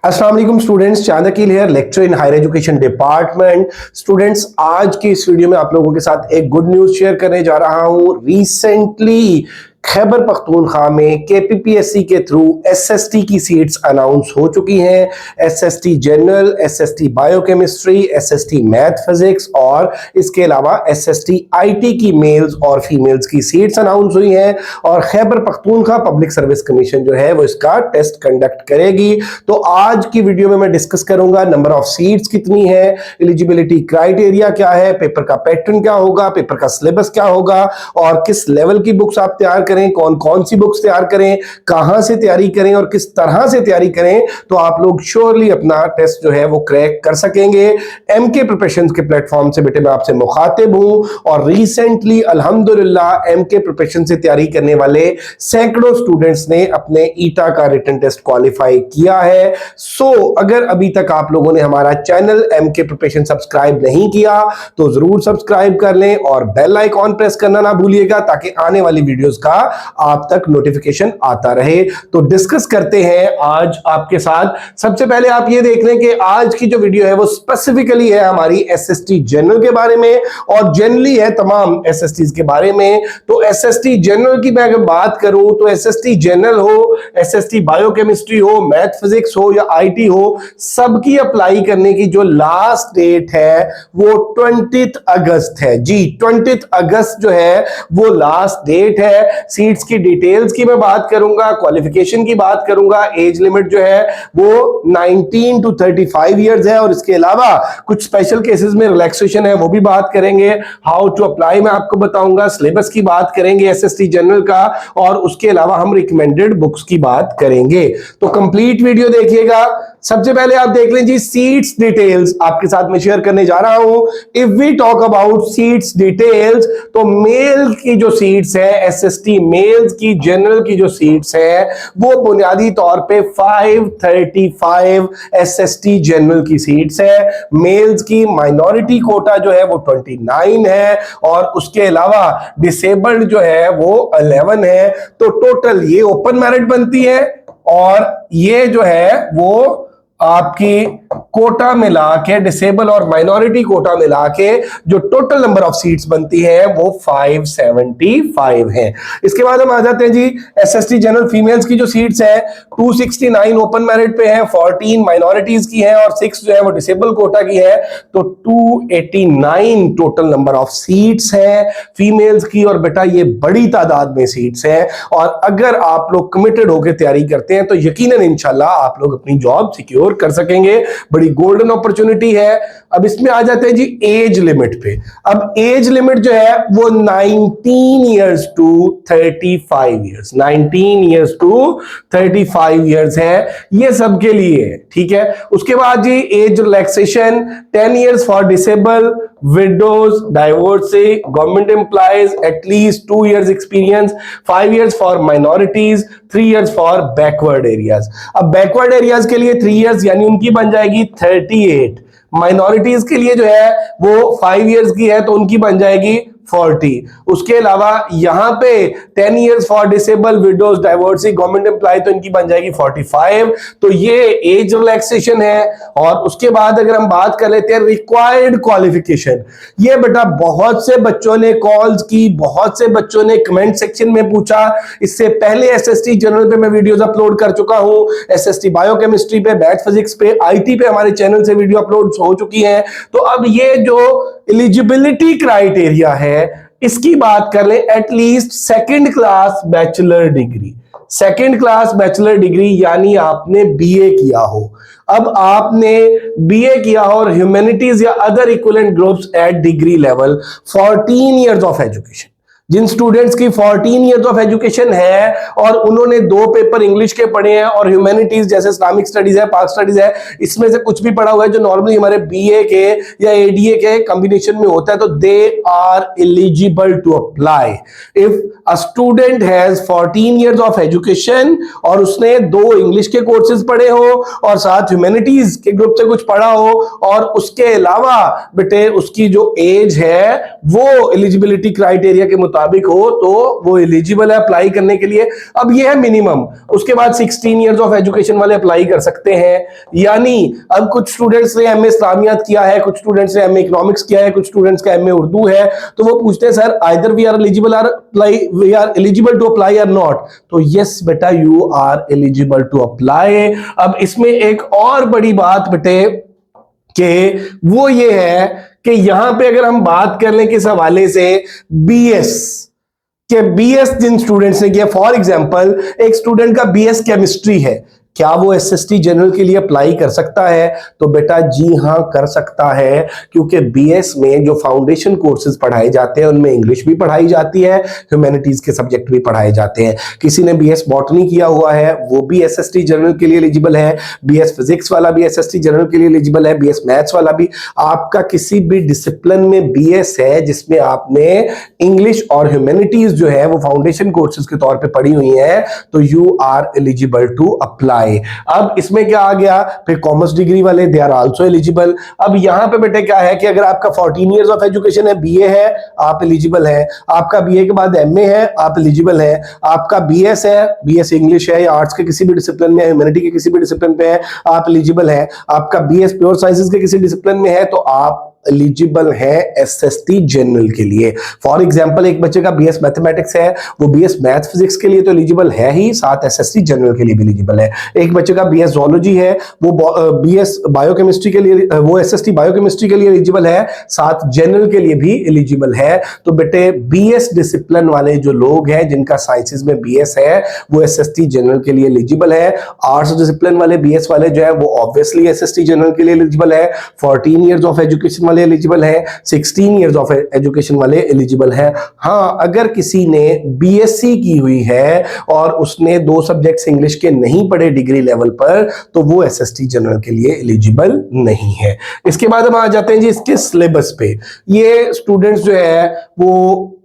अस्सलाम वालेकुम students, Chand Aqeel here, lecture in higher education department. Students, आज की इस वीडियो में आप लोगों के साथ एक गुड न्यूज शेयर करने जा रहा हूं। रिसेंटली खैबर पख्तूनख्वा में केपीपीएससी के थ्रू एसएसटी की सीट्स अनाउंस हो चुकी हैं। SST general, SST biochemistry, SST math physics और इसके अलावा एसएसटी आईटी की मेल्स और फीमेल्स की सीट्स अनाउंस हुई हैं और Khyber Pakhtunkhwa public service commission जो है वो इसका टेस्ट कंडक्ट करेगी। तो आज की वीडियो में मैं डिस्कस करूंगा नंबर ऑफ सीट्स कितनी है, एलिजिबिलिटी क्राइटेरिया क्या है, पेपर का पैटर्न क्या होगा, पेपर का सिलेबस क्या होगा और किस लेवल की बुक्स आप तैयार करें, कौन कौन सी बुक्स तैयार करें, कहां से तैयारी करें और किस तरह से तैयारी करें, तो आप लोग श्योरली अपना टेस्ट जो है वो क्रैक कर सकेंगे। एमके प्रिपरेशंस के प्लेटफॉर्म से बेटे मैं आपसे मुखातिब हूं और रिसेंटली अल्हम्दुलिल्लाह एमके प्रिपरेशन से तैयारी करने वाले सैकड़ों स्टूडेंट्स ने अपने ईटा का रिटन टेस्ट क्वालिफाई किया है। सो अगर अभी तक आप लोगों ने हमारा चैनल एमके प्रिपरेशन सब्सक्राइब नहीं किया तो जरूर सब्सक्राइब कर लें और बेल आइकॉन प्रेस करना ना भूलिएगा ताकि आने वाली वीडियोस का आप तक नोटिफिकेशन आता रहे। तो डिस्कस करते हैं आज आपके साथ। सबसे पहले आप ये देख लें कि आज की जो वीडियो है वो स्पेसिफिकली है हमारी एसएसटी जनरल के बारे में और जनरली है तमाम एसएसटीज के बारे में। तो एसएसटी जनरल की मैं अगर बात करूं तो एसएसटी जनरल हो, एसएसटी बायोकेमिस्ट्री हो, मैथ फिजिक्स हो या आईटी हो, सबकी अप्लाई करने की जो लास्ट डेट है वो 20 अगस्त है। जी 20 अगस्त जो है वो लास्ट डेट है। सीट्स की डिटेल्स की मैं बात करूंगा, क्वालिफिकेशन की बात करूंगा, एज लिमिट जो है वो 19 टू 35 इयर्स है और इसके अलावा कुछ स्पेशल केसेस में रिलैक्सेशन है वो भी बात करेंगे। हाउ टू अप्लाई मैं आपको बताऊंगा, सिलेबस की बात करेंगे एसएसटी जनरल का और उसके अलावा हम रिकमेंडेड बुक्स की बात करेंगे। तो कंप्लीट वीडियो देखिएगा। सबसे पहले आप देख लें जी सीट्स डिटेल्स आपके साथ मैं शेयर करने जा रहा हूं। If we talk about seats details तो मेल की जो सीट्स है, एसएसटी मेल्स की जनरल की जो सीट्स है वो बुनियादी तौर पे 535 एसएसटी जनरल की सीट्स है। मेल्स की माइनॉरिटी कोटा जो है वो 29 है और उसके अलावा डिसेबल्ड जो है वो 11 है। तो टोटल ये ओपन मेरिट बनती है और ये जो है वो आपकी कोटा मिला के, डिसेबल और माइनॉरिटी कोटा मिला के जो टोटल नंबर ऑफ सीट्स बनती है वो 575 है। इसके बाद हम आ जाते हैं जी एसएसटी जनरल फीमेल्स की जो सीट्स है 269 ओपन मेरिट पे है, 14 माइनॉरिटीज की है और 6 जो है वो डिसेबल कोटा की है। तो 289 टोटल नंबर ऑफ सीट्स है फीमेल्स की और बेटा ये बड़ी तादाद में सीट्स है और अगर आप लोग कमिटेड होकर तैयारी करते हैं तो यकीनन इंशाल्लाह आप लोग अपनी जॉब सिक्योर कर सकेंगे। बड़ी गोल्डन अपॉर्चुनिटी है। अब इसमें आ जाते हैं जी एज लिमिट पे। अब एज लिमिट जो है वो 19 years to 35 years, 19 years to 35 years है, ये सबके लिए है, ठीक है। उसके बाद जी age relaxation 10 years for disable, widows, divorcee, government employees, at least 2 years experience, 5 years for minorities, 3 years for backward areas। अब backward areas के लिए 3 years यानी उनकी बन जाएगी 38। माइनॉरिटीज के लिए जो है वो 5 इयर्स की है तो उनकी बन जाएगी 40। उसके अलावा यहां पे 10 years for disable, widows, divorcee, government employ तो इनकी बन जाएगी 45। तो ये एज रिलैक्सेशन है। और उसके बाद अगर हम बात कर लेते हैं रिक्वायर्ड क्वालिफिकेशन, ये बेटा बहुत से बच्चों ने कॉल्स की, बहुत से बच्चों ने कमेंट सेक्शन में पूछा। इससे पहले एसएसटी जनरल पे मैं वीडियोस अपलोड कर चुका हूं, एसएसटी बायोकेमिस्ट्री पे, मैथ फिजिक्स पे, आईटी पे हमारे चैनल से वीडियो अपलोड हो चुकी है। तो अब ये जो एलिजिबिलिटी क्राइटेरिया है इसकी बात कर ले, at least second class bachelor degree, second class bachelor degree यानी आपने बीए किया हो। अब आपने बीए किया हो और ह्यूमैनिटीज या other equivalent groups at degree level, 14 years of education. जिन स्टूडेंट्स की 14 इयर्स ऑफ एजुकेशन है और उन्होंने 2 पेपर इंग्लिश के पढ़े हैं और ह्यूमैनिटीज जैसे इस्लामिक स्टडीज है, पाक स्टडीज है, इसमें से कुछ भी पढ़ा हुआ है जो नॉर्मली हमारे बीए के या एडीए के कॉम्बिनेशन में होता है, तो they are eligible to apply. If a student has 14 years of education और उसने 2 इंग्लिश के कोर्सेज पढ़े हो और साथ ह्यूमैनिटीज के ग्रुप से कुछ पढ़ा हो और उसके अलावा बेटे उसकी जो एज है वो एलिजिबिलिटी क्राइटेरिया के मुताबिक मुताबिक हो तो वो एलिजिबल है अप्लाई करने के लिए। अब ये है मिनिमम, उसके बाद 16 इयर्स ऑफ एजुकेशन वाले अप्लाई कर सकते हैं। यानी अब कुछ स्टूडेंट्स ने एमए इस्लामियात किया है, कुछ स्टूडेंट्स ने एमए इकोनॉमिक्स किया है, कुछ स्टूडेंट्स का एमए उर्दू है, तो वो पूछते हैं sir either we are eligible to apply or not. तो यस बेटा, you are eligible to apply. अब इसमें एक और बड़ी बात बेटे कि वो ये है कि यहां पे अगर हम बात कर लें किस हवाले से, बीएस के बीएस जिन स्टूडेंट्स ने किया, फॉर एग्जांपल एक स्टूडेंट का बीएस केमिस्ट्री है, क्या वो एसएसटी जनरल के लिए अप्लाई कर सकता है? तो बेटा जी हां कर सकता है, क्योंकि बीएस में जो फाउंडेशन कोर्सेज पढ़ाए जाते हैं उनमें इंग्लिश भी पढ़ाई जाती है, ह्यूमैनिटीज के सब्जेक्ट भी पढ़ाए जाते हैं। किसी ने बीएस बॉटनी किया हुआ है वो भी एसएसटी जनरल के लिए एलिजिबल है, बीएस फिजिक्स वाला भी एसएसटी जनरल के लिए एलिजिबल है, बीएस मैथ्स वाला भी। आपका किसी भी डिसिप्लिन में बीएस है जिसमें आपने इंग्लिश और ह्यूमैनिटीज जो है वो फाउंडेशन कोर्सेज के तौर पे पढ़ी हुई है, तो you are eligible to apply. अब इसमें क्या आ गया, फिर कॉमर्स डिग्री वाले दे आर आल्सो एलिजिबल। अब यहां पे बेटे क्या है कि अगर आपका 14 इयर्स ऑफ एजुकेशन है, बीए है, आप एलिजिबल है। आपका बीए के बाद एमए है, आप एलिजिबल है। आपका बीएस है, बीएस इंग्लिश है या आर्ट्स के किसी भी डिसिप्लिन में, ह्यूमैनिटी के किसी भी डिसिप्लिन पे है, आप एलिजिबल है। आपका बीएस प्योर साइंसेज के किसी डिसिप्लिन में है तो आप एलिजिबल है एसएसटी जनरल के लिए। फॉर एग्जांपल एक बच्चे का बीएस मैथमेटिक्स है, वो बीएस मैथ फिजिक्स के लिए तो एलिजिबल है ही, साथ एसएसटी जनरल के लिए भी एलिजिबल है। एक बच्चे का बीएस जूलॉजी है, वो बीएस बायोकेमिस्ट्री के लिए, वो एसएसटी बायोकेमिस्ट्री के लिए एलिजिबल है, साथ जनरल के लिए भी एलिजिबल है। तो बेटे बीएस डिसिप्लिन वाले जो लोग हैं जिनका साइंसेज में बीएस है वो एसएसटी जनरल के लिए एलिजिबल है। आर्ट्स डिसिप्लिन वाले बीएस वाले जो है वो ऑब्वियसली एसएसटी जनरल के लिए एलिजिबल है। 14 इयर्स ऑफ एजुकेशन वाले एलिजिबल है, 16 इयर्स ऑफ एजुकेशन वाले एलिजिबल है। हाँ, अगर किसी ने बीएससी की हुई है और उसने 2 सब्जेक्ट्स इंग्लिश के नहीं पढ़े डिग्री लेवल पर, तो वो एसएसटी जनरल के लिए एलिजिबल नहीं है। इसके बाद हम आ जाते हैं जी इसके सिलेबस पे। ये स्टूडेंट्स जो है वो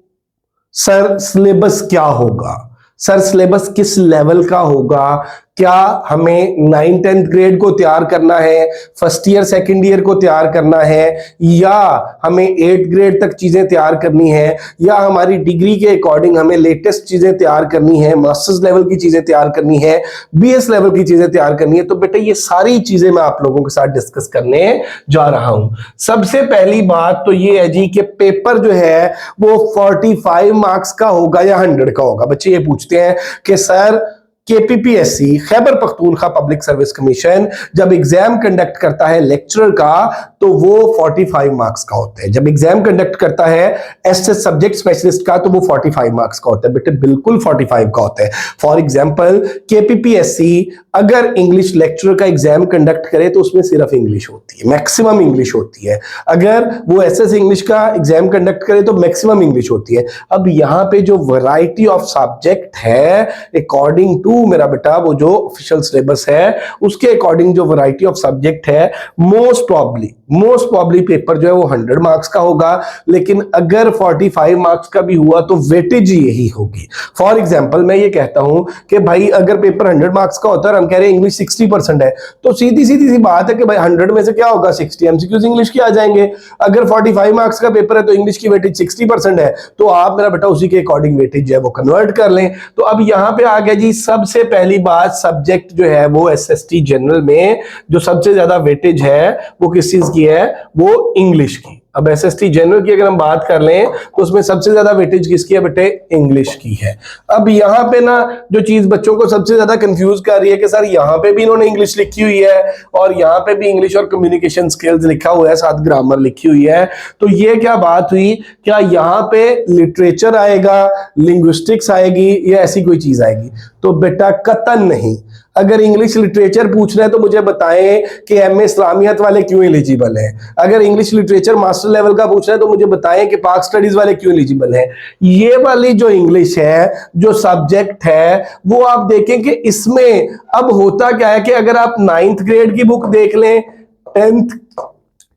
सर सिलेबस क्या होगा, सर सिलेबस किस लेवल का होगा, क्या हमें 9th-10th ग्रेड को तैयार करना है, फर्स्ट ईयर सेकंड ईयर को तैयार करना है, या हमें 8th ग्रेड तक चीजें तैयार करनी है, या हमारी डिग्री के अकॉर्डिंग हमें लेटेस्ट चीजें तैयार करनी है, मास्टर्स लेवल की चीजें तैयार करनी है, बीएस लेवल की चीजें तैयार करनी है। तो बेटा ये सारी चीजें मैं आप लोगों के साथ डिस्कस करने जा रहा हूं। सबसे पहली बात तो ये है जी कि पेपर जो है वो 45 मार्क्स का होगा या 100 का होगा। बच्चे ये पूछते हैं कि sir KPPSC Khyber Pakhtunkhwa public service commission जब एग्जाम कंडक्ट करता है लेक्चरर का तो वो 45 मार्क्स का होता है, जब एग्जाम कंडक्ट करता है एसएस सब्जेक्ट स्पेशलिस्ट का तो वो 45 मार्क्स का होता है। बेटे बिल्कुल 45 का होता है। फॉर एग्जांपल केपीपीएससी अगर इंग्लिश लेक्चरर का एग्जाम कंडक्ट करे तो उसमें सिर्फ इंग्लिश होती है, मैक्सिमम इंग्लिश होती है। अगर वो एसएस इंग्लिश का एग्जाम कंडक्ट करे तो मैक्सिमम इंग्लिश होती है। अब यहां पे जो वैरायटी ऑफ सब्जेक्ट है अकॉर्डिंग टू मेरा बेटा वो जो ऑफिशियल सिलेबस है उसके अकॉर्डिंग जो वैरायटी ऑफ सब्जेक्ट है मोस्ट प्रॉब्ली पेपर जो है वो 100 मार्क्स का होगा, लेकिन अगर 45 मार्क्स का भी हुआ तो वेटेज यही होगी। फॉर एग्जांपल मैं ये कहता हूं कि भाई अगर पेपर 100 मार्क्स का होता है और हम कह रहे हैं इंग्लिश 60% है तो सीधी सी बात है कि भाई 100 में से क्या होगा 60 एमसीक्यूज इंग्लिश के आ जाएंगे। अगर 45 मार्क्स का पेपर है तो इंग्लिश की वेटेज 60% है तो आप मेरा बेटा उसी के अकॉर्डिंग वेटेज जो है वो कन्वर्ट कर लें। तो अब यहां पे आ गया जी सबसे पहली बात, सब्जेक्ट जो है वो एसएसटी जनरल में जो सबसे ज्यादा वेटेज है वो किस चीज की है, वो इंग्लिश की। अब एसएसटी जनरल की अगर हम बात कर लें तो उसमें सबसे ज्यादा वेटेज किसकी है बेटे, इंग्लिश की है। अब यहां पे ना जो चीज बच्चों को सबसे ज्यादा कंफ्यूज कर रही है कि सर यहां पे भी इन्होंने इंग्लिश लिखी हुई है और यहां पे भी इंग्लिश और कम्युनिकेशन स्किल्स लिखा हुआ है, साथ ग्रामर लिखी हुई है, तो ये क्या बात हुई, क्या यहां पे लिटरेचर आएगा, लिंग्विस्टिक्स आएगी या ऐसी कोई चीज आएगी? तो बेटा कतन नहीं। अगर इंग्लिश लिटरेचर पूछ रहे हैं तो मुझे बताएं कि एमए इस्लामियत वाले क्यों एलिजिबल हैं। अगर इंग्लिश लिटरेचर मास्टर लेवल का पूछ रहे हैं तो मुझे बताएं कि पाक स्टडीज वाले क्यों एलिजिबल हैं। ये वाली जो इंग्लिश है, जो सब्जेक्ट है, वो आप देखें कि इसमें अब होता क्या है कि अगर आप 9th ग्रेड की बुक देख लें,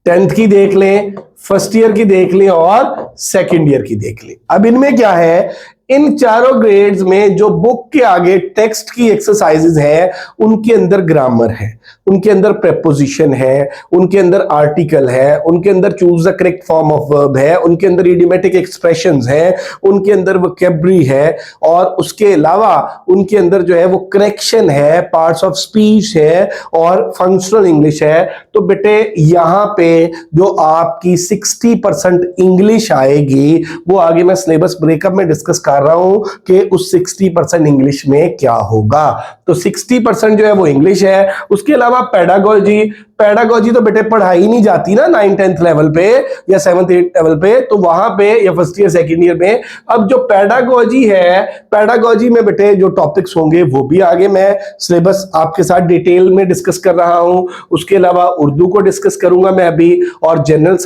10th की देख लें, फर्स्ट ईयर की देख लें और सेकेंड ईयर की देख लें। अब इनमें क्या है, इन चारों ग्रेड्स में जो बुक के आगे टेक्स्ट की एक्सरसाइजेज हैं, उनके अंदर ग्रामर है, उनके अंदर प्रेपोजिशन है, उनके अंदर आर्टिकल है, उनके अंदर choose the correct form of verb है, उनके अंदर इडियोमेटिक एक्सप्रेशंस हैं, उनके अंदर वोकैब्युलरी है, और उसके अलावा उनके अंदर जो है वो करेक्शन है, पार्ट्स ऑफ स्पीच है, और फंक्शनल इंग्लिश है। तो बेटे यहां पे जो आपकी 60% इंग्लिश आएगी, वो आगे मैं सिलेबस ब्रेकअप में डिस्कस कर रहा हूं कि उस 60% इंग्लिश में क्या होगा। तो 60% जो है वो इंग्लिश है। उसके अलावा पेडागोजी, पेडागोजी तो बेटे पढ़ाई नहीं जाती ना 9th-10th लेवल पे या 7th-8th लेवल पे, तो वहां पे या फर्स्ट ईयर सेकंड ईयर में। अब जो पेडागोजी है, पेडागोजी में बेटे जो टॉपिक्स होंगे वो भी आगे मैं सिलेबस आपके साथ डिटेल में डिस्कस कर रहा हूं। उसके अलावा उर्दू को डिस्कस करूंगा मैं अभी, और जनरल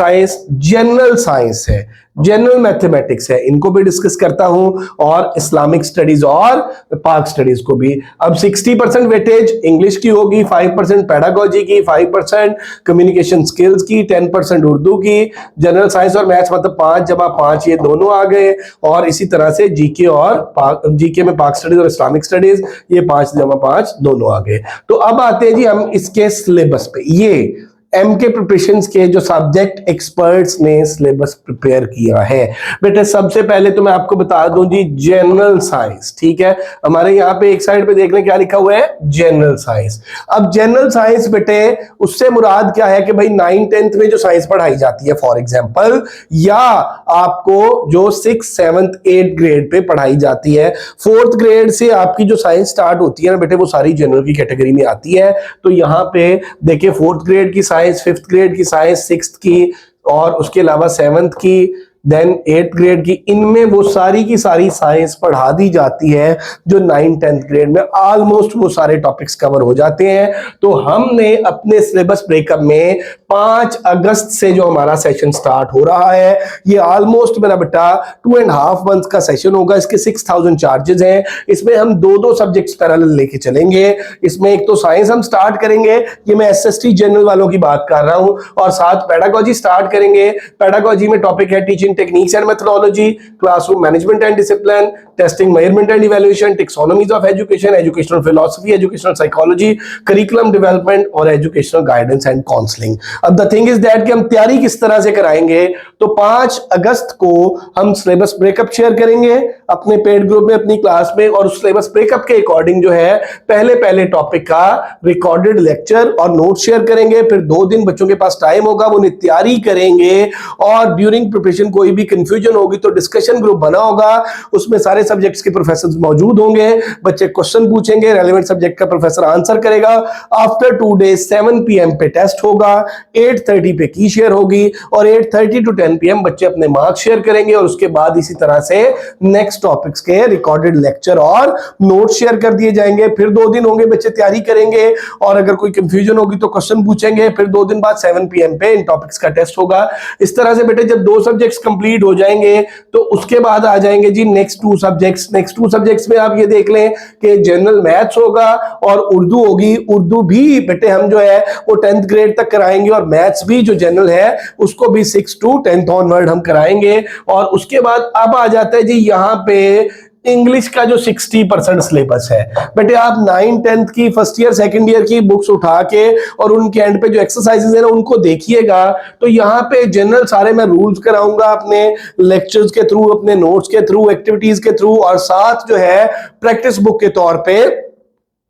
साइंस है, जनरल मैथमेटिक्स है, इनको भी डिस्कस करता हूं, और इस्लामिक स्टडीज और पाक स्टडीज को भी। अब 60% वेटेज इंग्लिश की होगी, 5% पेडागोजी की, 5% कम्युनिकेशन स्किल्स की, 10% उर्दू की, जनरल साइंस और मैथ्स मतलब 5 × 5 ये दोनों आ गए, और इसी तरह से जीके और जीके में पाक स्टडीज और इस्लामिक स्टडीज ये 5 × 5 दोनों आ गए। तो अब आते हैं जी हम इसके सिलेबस पे। ये एम के प्रिपरेशंस के जो सब्जेक्ट एक्सपर्ट्स ने सिलेबस प्रिपेयर किया है। बेटे सबसे पहले तो मैं आपको बता दूं जी जनरल साइंस, ठीक है, हमारे यहाँ पे एक साइड पे देख लें क्या लिखा हुआ है, जनरल साइंस। अब जनरल साइंस बेटे उससे मुराद क्या है कि भाई 9th-10th में जो साइंस पढ़ाई जाती है फॉर एग्जाम्पल, या आपको जो 6th 7th 8th grade pay पढ़ाई जाती है, 4th ग्रेड से आपकी जो साइंस स्टार्ट होती है ना बेटे, वो सारी जनरल की कैटेगरी में आती है। तो यहाँ पे देखिए 4th ग्रेड की साइंस, 5th ग्रेड की साइंस, 6th की, और उसके अलावा 7th की, देन 8th ग्रेड की, इनमें वो सारी की सारी साइंस पढ़ा दी जाती है जो 9th-10th ग्रेड में ऑलमोस्ट वो सारे टॉपिक्स कवर हो जाते हैं। तो हमने अपने सिलेबस ब्रेकअप में 5 अगस्त से जो हमारा सेशन स्टार्ट हो रहा है, ये ऑलमोस्ट मेरा बेटा 2.5 मंथ का सेशन होगा। इसके 6000 चार्जेस हैं। इसमें हम दो सब्जेक्ट्स पैरेलल लेके चलेंगे। इसमें एक तो साइंस हम स्टार्ट करेंगे, ये मैं एसएसटी जनरल वालों की बात कर रहा हूं, और साथ पेडागोजी स्टार्ट करेंगे। पेडागोजी में टॉपिक है teaching techniques and methodology, classroom management and discipline, testing measurement and evaluation, taxonomies of education, educational philosophy, educational psychology, curriculum development और एजुकेशनल गाइडेंस एंड काउंसलिंग। अब द थिंग इज दैट कि हम तैयारी किस तरह से कराएंगे, तो 5 अगस्त को हम सिलेबस ब्रेकअप शेयर करेंगे अपने पेड ग्रुप में, अपनी क्लास में, और उस सिलेबस ब्रेकअप के अकॉर्डिंग जो है पहले टॉपिक का रिकॉर्डेड लेक्चर और नोट शेयर करेंगे। फिर 2 दिन बच्चों के पास टाइम होगा, वो तैयारी करेंगे, और ड्यूरिंग प्रिपरेशन कोई भी कंफ्यूजन होगी तो डिस्कशन ग्रुप बना होगा, उसमें सारे सब्जेक्ट्स के प्रोफेसर मौजूद होंगे, बच्चे क्वेश्चन पूछेंगे, रेलेवेंट सब्जेक्ट का प्रोफेसर आंसर करेगा। आफ्टर 2 डेज 7 PM पे टेस्ट होगा, 8:30 पे की शेयर होगी, और 8:30 to 10 PM बच्चे अपने मार्क्स शेयर करेंगे, और उसके बाद इसी तरह से नेक्स्ट टॉपिक्स के रिकॉर्डेड लेक्चर और नोट शेयर कर दिए जाएंगे। फिर 2 दिन होंगे, बच्चे तैयारी करेंगे, और अगर कोई कंफ्यूजन होगी तो क्वेश्चन पूछेंगे। फिर 2 दिन बाद 7 PM पे इन टॉपिक्स का टेस्ट होगा। इस तरह से बेटे जब 2 सब्जेक्ट्स कंप्लीट हो जाएंगे तो उसके बाद आ जाएंगे जी नेक्स्ट 2 सब्जेक्ट्स। नेक्स्ट 2 सब्जेक्ट्स में आप ये देख लें कि जनरल मैथ्स होगा और उर्दू होगी। उर्दू भी बेटे हम जो है वो 10th ग्रेड तक कराएंगे, और मैथ्स भी जो जनरल है उसको भी 6 to 10th ऑनवर्ड हम कराएंगे। और उसके बाद अब आ जाता है जी यहाँ पे इंग्लिश का जो 60% सिलेबस है। बेटे आप 9th-10th की फर्स्ट ईयर सेकंड ईयर की बुक्स उठा के और उनके एंड पे जो एक्सरसाइजेस है ना उनको देखिएगा, तो यहाँ पे जनरल सारे मैं रूल्स कराऊंगा अपने लेक्चर्स के थ्रू, अपने नोट्स के थ्रू, एक्टिविटीज के थ्रू, और साथ जो है प्रैक्टिस बुक के तौर पे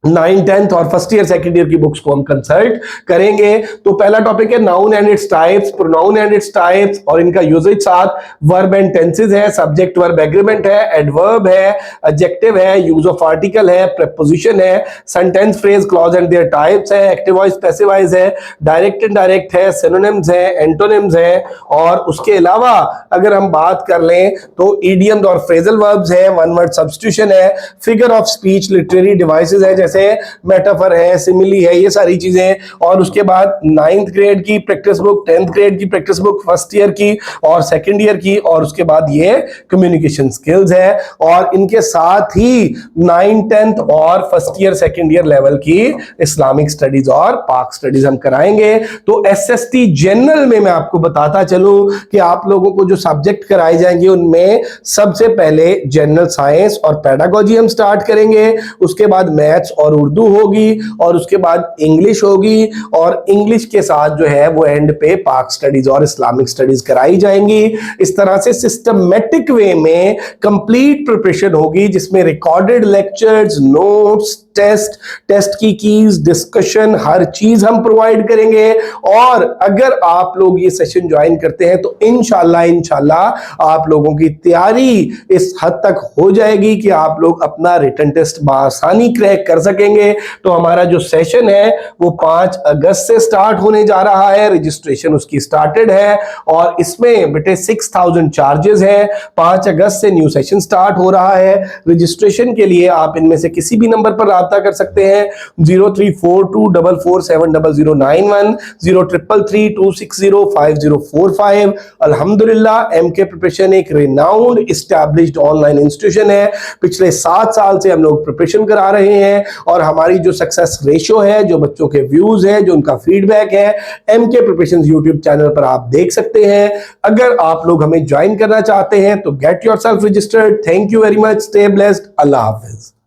9th 10th और फर्स्ट ईयर सेकंड ईयर की बुक्स को हम कंसल्ट करेंगे। तो पहला टॉपिक है noun and its types, pronoun and its types और इनका यूजेज, साथ वर्ब एंड टेंसेस है, सब्जेक्ट वर्ब एग्रीमेंट है, एडवर्ब है, एडजेक्टिव है, यूज ऑफ आर्टिकल है, प्रीपोजिशन है, sentence phrase clause and there types है, एक्टिव वॉइस पैसिव वॉइस है, डायरेक्ट इनडायरेक्ट है, सिनोनिम्स है, एंटोनिम्स है, और उसके अलावा अगर हम बात कर लें तो इडियम्स और फ्रेजल वर्ब्स है, वन वर्ड सब्स्टिट्यूशन है, figure of speech, literary devices है जैसे मेटाफर है, सिमिली है, ये सारी चीजें, और उसके बाद 9th ग्रेड की प्रैक्टिस बुक, 10th ग्रेड की प्रैक्टिस बुक, फर्स्ट ईयर की और सेकंड ईयर की, और उसके बाद ये कम्युनिकेशन स्किल्स है, और इनके साथ ही 9, 10th और first year second year level की इस्लामिक स्टडीज और पाक स्टडीज हम कराएंगे। तो एसएसटी जनरल में मैं आपको बताता चलूं कि आप लोगों को जो सब्जेक्ट कराए जाएंगे उनमें सबसे पहले जनरल साइंस और पेडागोजी हम स्टार्ट करेंगे, उसके बाद मैथ्स और उर्दू होगी, और उसके बाद इंग्लिश होगी, और इंग्लिश के साथ जो है वो एंड पे पाक स्टडीज और इस्लामिक स्टडीज कराई जाएंगी। इस तरह से सिस्टमेटिक वे में कंप्लीट प्रिपरेशन होगी, जिसमें रिकॉर्डेड लेक्चर्स, नोट्स, टेस्ट की कीज, डिस्कशन, हर चीज हम प्रोवाइड करेंगे। और अगर आप लोग ये सेशन ज्वाइन करते हैं तो इंशाल्लाह आप लोगों की तैयारी इस हद तक हो जाएगी कि आप लोग अपना रिटन टेस्ट बआसानी क्रैक कर सकेंगे। तो हमारा जो सेशन है वो 5 अगस्त से स्टार्ट होने जा रहा है, रजिस्ट्रेशन उसकी स्टार्टेड है, और इसमें बेटे 6000 चार्जेस है। 5 अगस्त से न्यू सेशन स्टार्ट हो रहा है। रजिस्ट्रेशन के लिए आप इनमें से किसी भी नंबर पर राब्ता कर सकते हैं, 0342447091, 0333260545। अल्हम्दुलिल्लाह एमके प्रिपरेशन एक रिनाउंड एस्टैब्लिश्ड ऑनलाइन इंस्टीट्यूशन है। पिछले 7 साल से हम लोग प्रिपरेशन करा रहे हैं, और हमारी जो सक्सेस रेशियो है, जो बच्चों के व्यूज है, जो उनका फीडबैक है, एमके प्रिपरेशन यूट्यूब चैनल पर आप देख सकते हैं। अगर आप लोग हमें ज्वाइन करना चाहते हैं तो get yourself registered. Thank you very much, stay blessed, Allah Hafiz.